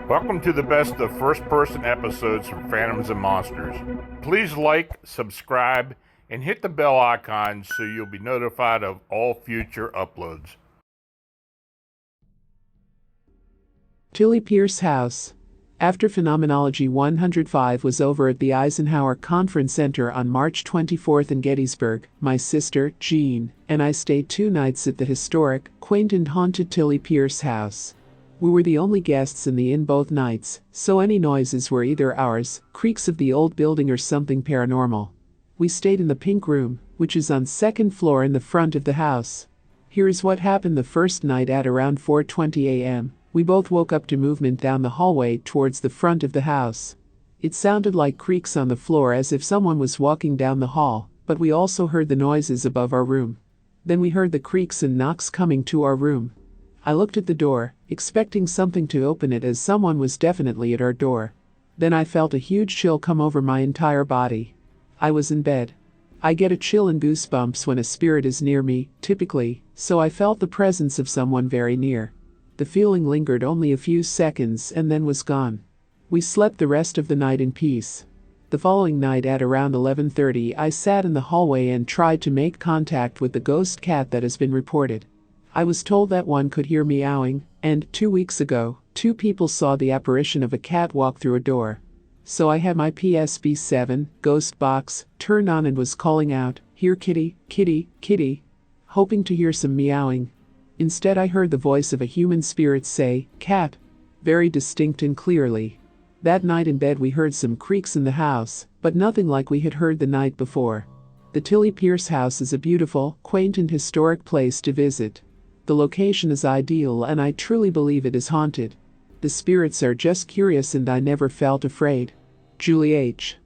Welcome to the best of first-person episodes from Phantoms and Monsters. Please like, subscribe, and hit the bell icon so you'll be notified of all future uploads. Tillie Pierce House. After Phenomenology 105 was over at the Eisenhower Conference Center on March 24th in Gettysburg, my sister, Jean, and I stayed 2 nights at the historic, quaint and haunted Tillie Pierce House. We were the only guests in the inn both nights, so any noises were either ours, creaks of the old building, or something paranormal. We stayed in the pink room, which is on 2nd floor in the front of the house. Here is what happened the first night. At around 4:20 a.m., we both woke up to movement down the hallway towards the front of the house. It sounded like creaks on the floor as if someone was walking down the hall, but we also heard the noises above our room. Then we heard the creaks and knocks coming to our room. I looked at the door, expecting something to open it, as someone was definitely at our door. Then I felt a huge chill come over my entire body. I was in bed. I get a chill and goosebumps when a spirit is near me, typically, so I felt the presence of someone very near. The feeling lingered only a few seconds and then was gone. We slept the rest of the night in peace. The following night at around 11:30, I sat in the hallway and tried to make contact with the ghost cat that has been reported. I was told that one could hear meowing, and 2 weeks ago, 2 people saw the apparition of a cat walk through a door. So I had my PSB-7 ghost box turned on and was calling out, "Here kitty, kitty, kitty," hoping to hear some meowing. Instead, I heard the voice of a human spirit say, "Cat," very distinct and clearly. That night in bed we heard some creaks in the house, but nothing like we had heard the night before. The Tillie Pierce House is a beautiful, quaint and historic place to visit. The location is ideal and I truly believe it is haunted. The spirits are just curious and I never felt afraid. Julie H.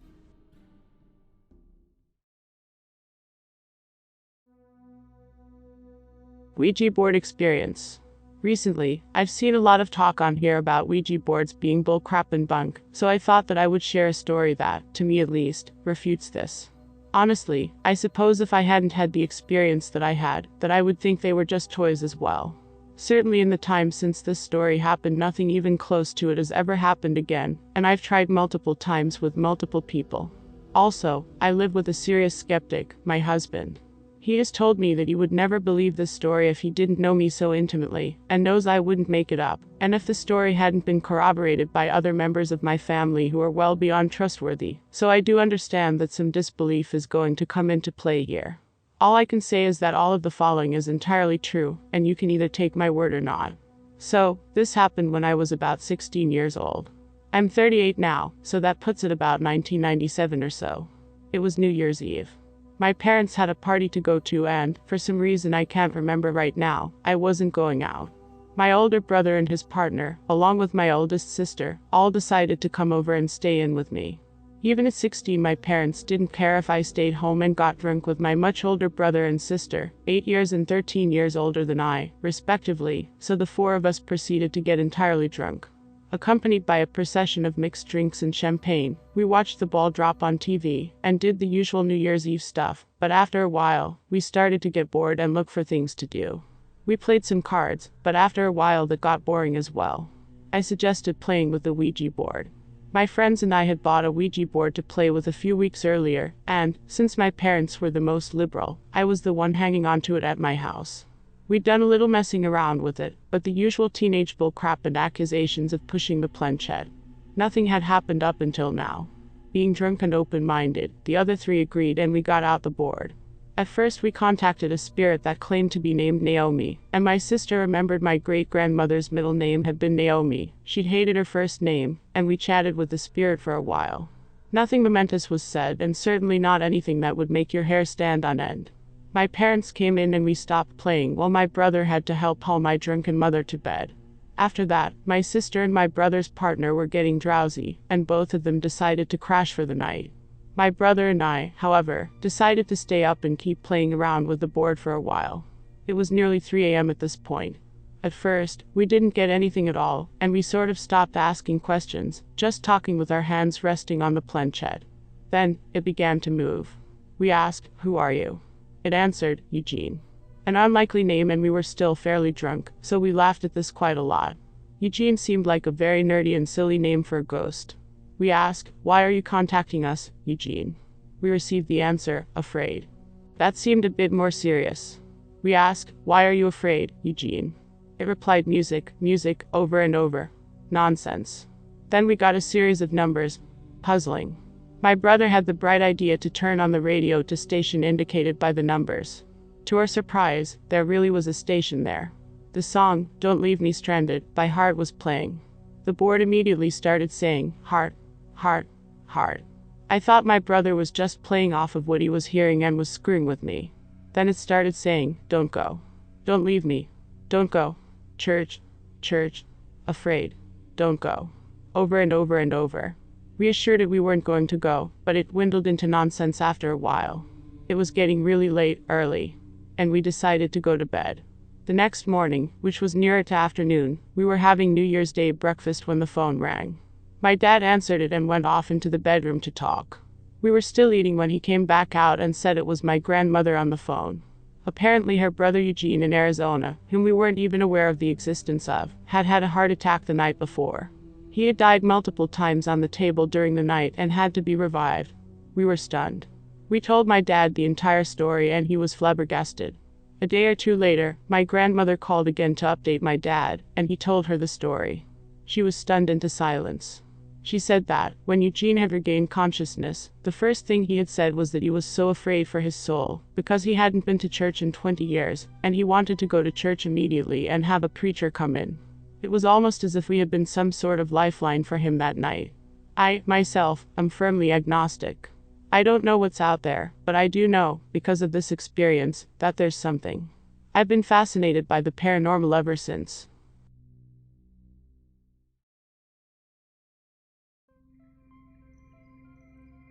Ouija board experience. Recently, I've seen a lot of talk on here about Ouija boards being bullcrap and bunk, so I thought that I would share a story that, to me at least, refutes this. Honestly, I suppose if I hadn't had the experience that I had, that I would think they were just toys as well. Certainly in the time since this story happened, nothing even close to it has ever happened again, and I've tried multiple times with multiple people. Also, I live with a serious skeptic, my husband. He has told me that he would never believe this story if he didn't know me so intimately, and knows I wouldn't make it up, and if the story hadn't been corroborated by other members of my family who are well beyond trustworthy, so I do understand that some disbelief is going to come into play here. All I can say is that all of the following is entirely true, and you can either take my word or not. So, this happened when I was about 16 years old. I'm 38 now, so that puts it about 1997 or so. It was New Year's Eve. My parents had a party to go to and, for some reason I can't remember right now, I wasn't going out. My older brother and his partner, along with my oldest sister, all decided to come over and stay in with me. Even at 16, my parents didn't care if I stayed home and got drunk with my much older brother and sister, 8 years and 13 years older than I, respectively, so the 4 of us proceeded to get entirely drunk. Accompanied by a procession of mixed drinks and champagne, we watched the ball drop on TV, and did the usual New Year's Eve stuff, but after a while, we started to get bored and look for things to do. We played some cards, but after a while that got boring as well. I suggested playing with the Ouija board. My friends and I had bought a Ouija board to play with a few weeks earlier, and, since my parents were the most liberal, I was the one hanging onto it at my house. We'd done a little messing around with it, but the usual teenage bullcrap and accusations of pushing the planchette. Nothing had happened up until now. Being drunk and open-minded, the other 3 agreed and we got out the board. At first we contacted a spirit that claimed to be named Naomi, and my sister remembered my great-grandmother's middle name had been Naomi. She'd hated her first name, and we chatted with the spirit for a while. Nothing momentous was said, and certainly not anything that would make your hair stand on end. My parents came in and we stopped playing while my brother had to help haul my drunken mother to bed. After that, my sister and my brother's partner were getting drowsy, and both of them decided to crash for the night. My brother and I, however, decided to stay up and keep playing around with the board for a while. It was nearly 3 a.m. at this point. At first, we didn't get anything at all, and we sort of stopped asking questions, just talking with our hands resting on the planchette. Then, it began to move. We asked, "Who are you?" It answered, "Eugene." An unlikely name, and we were still fairly drunk, so we laughed at this quite a lot. Eugene seemed like a very nerdy and silly name for a ghost. We asked, "Why are you contacting us, Eugene?" We received the answer, "Afraid." That seemed a bit more serious. We asked, "Why are you afraid, Eugene?" It replied, "Music, music," over and over. Nonsense. Then we got a series of numbers. Puzzling. My brother had the bright idea to turn on the radio to station indicated by the numbers. To our surprise, there really was a station there. The song, "Don't Leave Me Stranded," by Heart was playing. The board immediately started saying, "Heart, heart, heart." I thought my brother was just playing off of what he was hearing and was screwing with me. Then it started saying, "Don't go. Don't leave me. Don't go. Church, church, afraid. Don't go." Over and over and over. We assured it we weren't going to go, but it dwindled into nonsense after a while. It was getting really late, early, and we decided to go to bed. The next morning, which was nearer to afternoon, we were having New Year's Day breakfast when the phone rang. My dad answered it and went off into the bedroom to talk. We were still eating when he came back out and said it was my grandmother on the phone. Apparently her brother Eugene in Arizona, whom we weren't even aware of the existence of, had had a heart attack the night before. He had died multiple times on the table during the night and had to be revived. We were stunned. We told my dad the entire story and he was flabbergasted. A day or two later, my grandmother called again to update my dad, and he told her the story. She was stunned into silence. She said that, when Eugene had regained consciousness, the first thing he had said was that he was so afraid for his soul, because he hadn't been to church in 20 years, and he wanted to go to church immediately and have a preacher come in. It was almost as if we had been some sort of lifeline for him that night. I, myself, am firmly agnostic. I don't know what's out there, but I do know, because of this experience, that there's something. I've been fascinated by the paranormal ever since.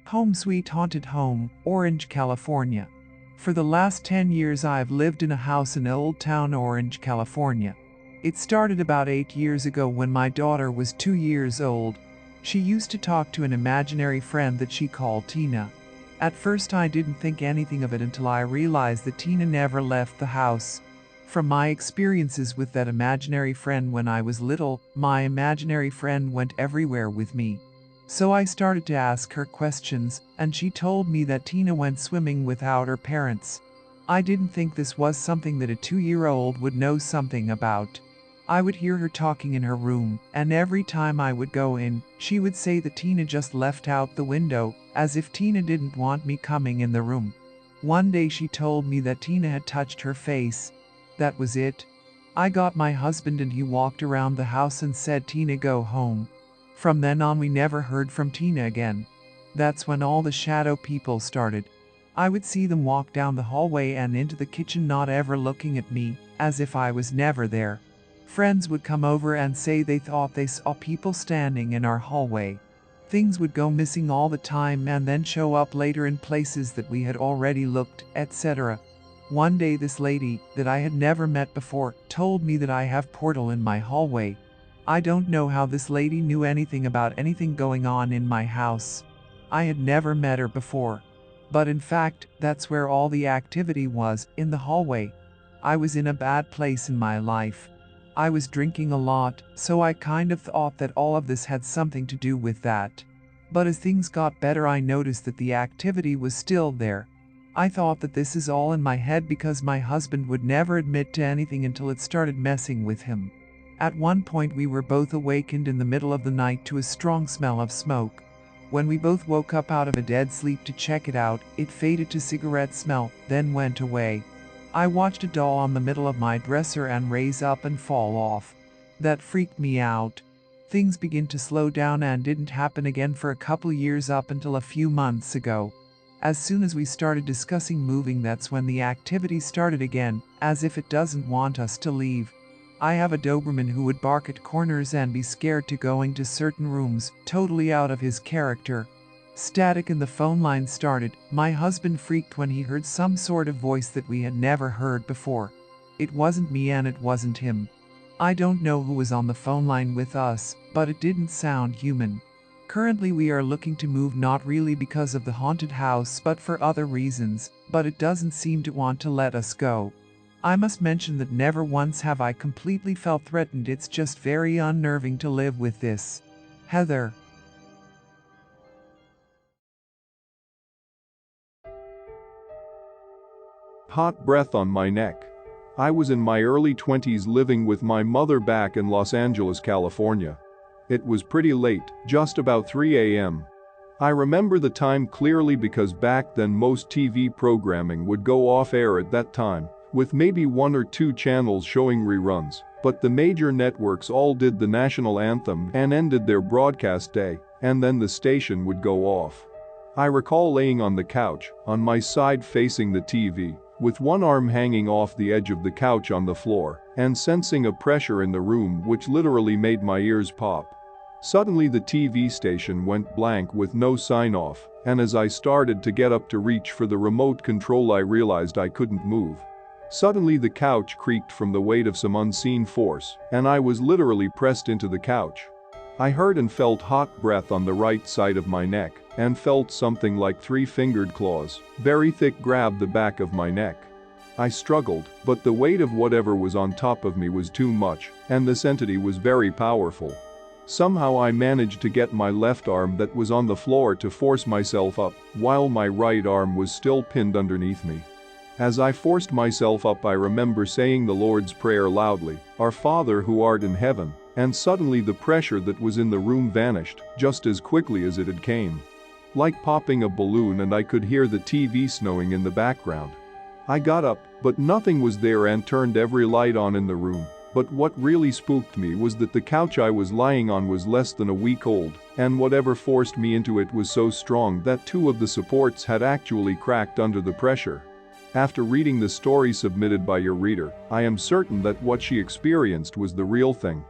Home Sweet Haunted Home, Orange, California. For the last 10 years I've lived in a house in Old Town, Orange, California. It started about 8 years ago when my daughter was 2 years old. She used to talk to an imaginary friend that she called Tina. At first I didn't think anything of it until I realized that Tina never left the house. From my experiences with that imaginary friend when I was little, my imaginary friend went everywhere with me. So I started to ask her questions, and she told me that Tina went swimming without her parents. I didn't think this was something that a 2-year-old would know something about. I would hear her talking in her room, and every time I would go in, she would say that Tina just left out the window, as if Tina didn't want me coming in the room. One day she told me that Tina had touched her face. That was it. I got my husband and he walked around the house and said, "Tina, go home." From then on we never heard from Tina again. That's when all the shadow people started. I would see them walk down the hallway and into the kitchen, not ever looking at me, as if I was never there. Friends would come over and say they thought they saw people standing in our hallway. Things would go missing all the time and then show up later in places that we had already looked, etc. One day this lady, that I had never met before, told me that I have portal in my hallway. I don't know how this lady knew anything about anything going on in my house. I had never met her before. But in fact, that's where all the activity was, in the hallway. I was in a bad place in my life. I was drinking a lot, so I kind of thought that all of this had something to do with that. But as things got better I noticed that the activity was still there. I thought that this is all in my head because my husband would never admit to anything until it started messing with him. At one point we were both awakened in the middle of the night to a strong smell of smoke. When we both woke up out of a dead sleep to check it out, it faded to cigarette smell, then went away. I watched a doll on the middle of my dresser and raise up and fall off. That freaked me out. Things began to slow down and didn't happen again for a couple years up until a few months ago. As soon as we started discussing moving, that's when the activity started again, as if it doesn't want us to leave. I have a Doberman who would bark at corners and be scared to going to certain rooms, totally out of his character. Static in the phone line started. My husband freaked when he heard some sort of voice that we had never heard before. It wasn't me and it wasn't him. I don't know who was on the phone line with us, but it didn't sound human. Currently we are looking to move, not really because of the haunted house but for other reasons, but it doesn't seem to want to let us go. I must mention that never once have I completely felt threatened. It's just very unnerving to live with this. Heather. Hot breath on my neck. I was in my early 20s living with my mother back in Los Angeles, California. It was pretty late, just about 3 a.m. I remember the time clearly because back then most TV programming would go off air at that time, with maybe 1 or 2 channels showing reruns, but the major networks all did the national anthem and ended their broadcast day, and then the station would go off. I recall laying on the couch, on my side facing the TV, with one arm hanging off the edge of the couch on the floor, and sensing a pressure in the room which literally made my ears pop. Suddenly the TV station went blank with no sign-off, and as I started to get up to reach for the remote control I realized I couldn't move. Suddenly the couch creaked from the weight of some unseen force, and I was literally pressed into the couch. I heard and felt hot breath on the right side of my neck, and felt something like 3-fingered claws, very thick, grab the back of my neck. I struggled, but the weight of whatever was on top of me was too much, and this entity was very powerful. Somehow I managed to get my left arm that was on the floor to force myself up, while my right arm was still pinned underneath me. As I forced myself up, I remember saying the Lord's Prayer loudly, "Our Father who art in heaven," and suddenly the pressure that was in the room vanished, just as quickly as it had came. Like popping a balloon, and I could hear the TV snowing in the background. I got up, but nothing was there, and turned every light on in the room. But what really spooked me was that the couch I was lying on was less than a week old, and whatever forced me into it was so strong that 2 of the supports had actually cracked under the pressure. After reading the story submitted by your reader, I am certain that what she experienced was the real thing.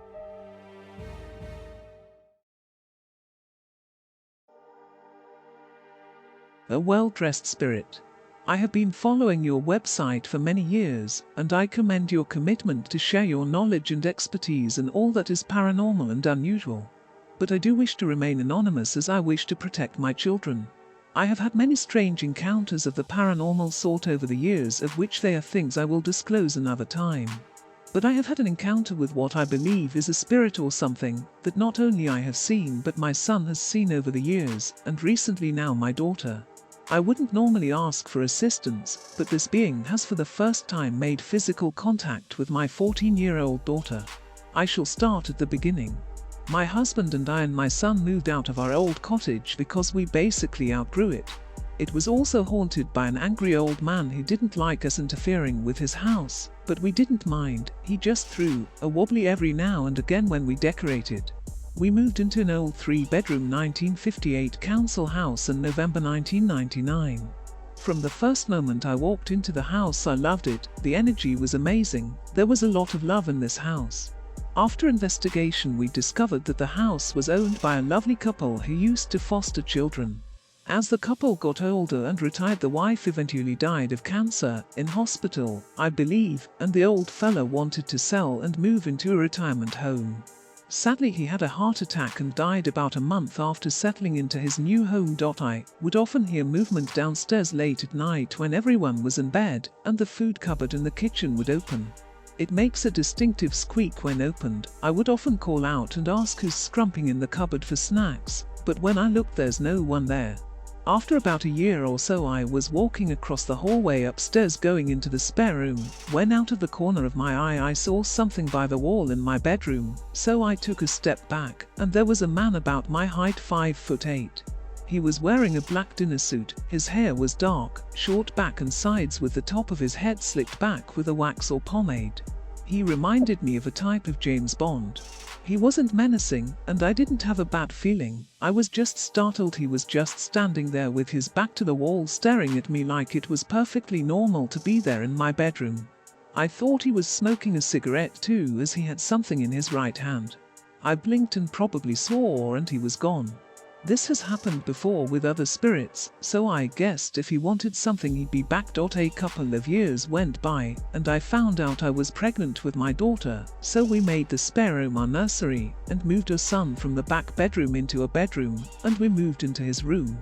A well-dressed spirit. I have been following your website for many years, and I commend your commitment to share your knowledge and expertise in all that is paranormal and unusual. But I do wish to remain anonymous, as I wish to protect my children. I have had many strange encounters of the paranormal sort over the years, of which they are things I will disclose another time. But I have had an encounter with what I believe is a spirit or something that not only I have seen but my son has seen over the years, and recently now my daughter. I wouldn't normally ask for assistance, but this being has for the first time made physical contact with my 14-year-old daughter. I shall start at the beginning. My husband and I and my son moved out of our old cottage because we basically outgrew it. It was also haunted by an angry old man who didn't like us interfering with his house, but we didn't mind. He just threw a wobbly every now and again when we decorated. We moved into an old 3-bedroom 1958 council house in November 1999. From the first moment I walked into the house, I loved it. The energy was amazing. There was a lot of love in this house. After investigation, we discovered that the house was owned by a lovely couple who used to foster children. As the couple got older and retired, the wife eventually died of cancer in hospital, I believe, and the old fella wanted to sell and move into a retirement home. Sadly, he had a heart attack and died about a month after settling into his new home. I would often hear movement downstairs late at night when everyone was in bed, and the food cupboard in the kitchen would open. It makes a distinctive squeak when opened. I would often call out and ask who's scrumping in the cupboard for snacks, but when I looked, there's no one there. After about a year or so, I was walking across the hallway upstairs going into the spare room, when out of the corner of my eye I saw something by the wall in my bedroom, so I took a step back, and there was a man about my height, 5'8". He was wearing a black dinner suit, his hair was dark, short back and sides, with the top of his head slicked back with a wax or pomade. He reminded me of a type of James Bond. He wasn't menacing, and I didn't have a bad feeling. I was just startled. He was just standing there with his back to the wall, staring at me like it was perfectly normal to be there in my bedroom. I thought he was smoking a cigarette too, as he had something in his right hand. I blinked and probably swore, and he was gone. This has happened before with other spirits, so I guessed if he wanted something he'd be back. A couple of years went by, and I found out I was pregnant with my daughter, so we made the spare room our nursery, and moved our son from the back bedroom into a bedroom, and we moved into his room.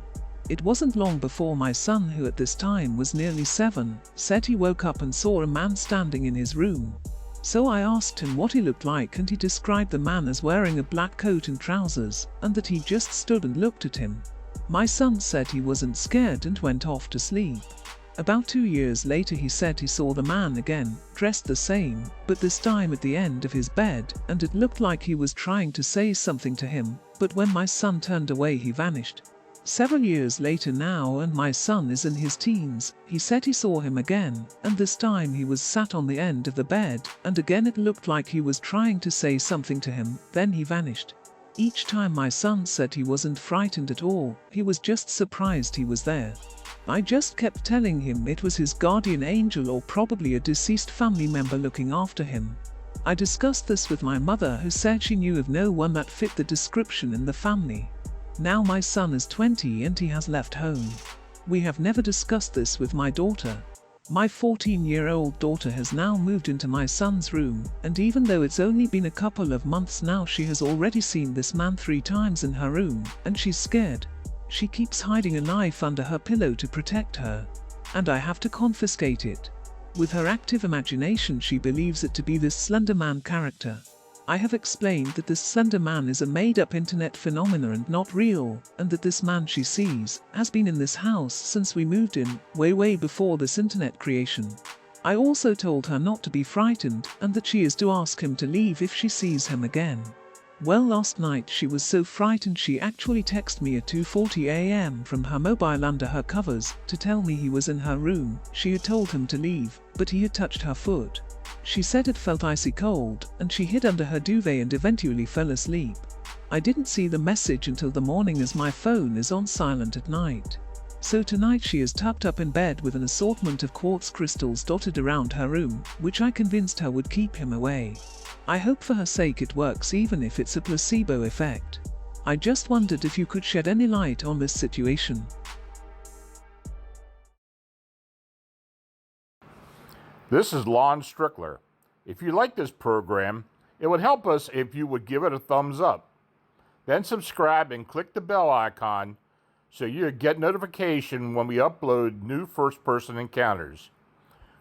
It wasn't long before my son, who at this time was nearly 7, said he woke up and saw a man standing in his room. So I asked him what he looked like, and he described the man as wearing a black coat and trousers, and that he just stood and looked at him. My son said he wasn't scared and went off to sleep. About 2 years later he said he saw the man again, dressed the same, but this time at the end of his bed, and it looked like he was trying to say something to him, but when my son turned away he vanished. Several years later now, and my son is in his teens, he said he saw him again, and this time he was sat on the end of the bed, and again it looked like he was trying to say something to him, then he vanished. Each time my son said he wasn't frightened at all, he was just surprised he was there. I just kept telling him it was his guardian angel or probably a deceased family member looking after him. I discussed this with my mother, who said she knew of no one that fit the description in the family. Now my son is 20 and he has left home. We have never discussed this with my daughter. My 14-year-old daughter has now moved into my son's room, and even though it's only been a couple of months now, she has already seen this man 3 times in her room, and she's scared. She keeps hiding a knife under her pillow to protect her, and I have to confiscate it. With her active imagination, she believes it to be this Slender Man character. I have explained that this Slender Man is a made-up internet phenomena and not real, and that this man she sees has been in this house since we moved in, way before this internet creation. I also told her not to be frightened, and that she is to ask him to leave if she sees him again. Well, last night she was so frightened she actually texted me at 2:40 a.m. from her mobile under her covers to tell me he was in her room. She had told him to leave, but he had touched her foot. She said it felt icy cold, and she hid under her duvet and eventually fell asleep. I didn't see the message until the morning, as my phone is on silent at night. So tonight she is tucked up in bed with an assortment of quartz crystals dotted around her room, which I convinced her would keep him away. I hope for her sake it works, even if it's a placebo effect. I just wondered if you could shed any light on this situation. This is Lon Strickler. If you like this program, it would help us if you would give it a thumbs up. Then subscribe and click the bell icon so you get notification when we upload new first-person encounters.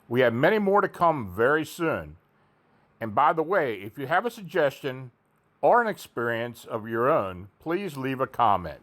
We have many more to come very soon. And by the way, if you have a suggestion or an experience of your own, please leave a comment.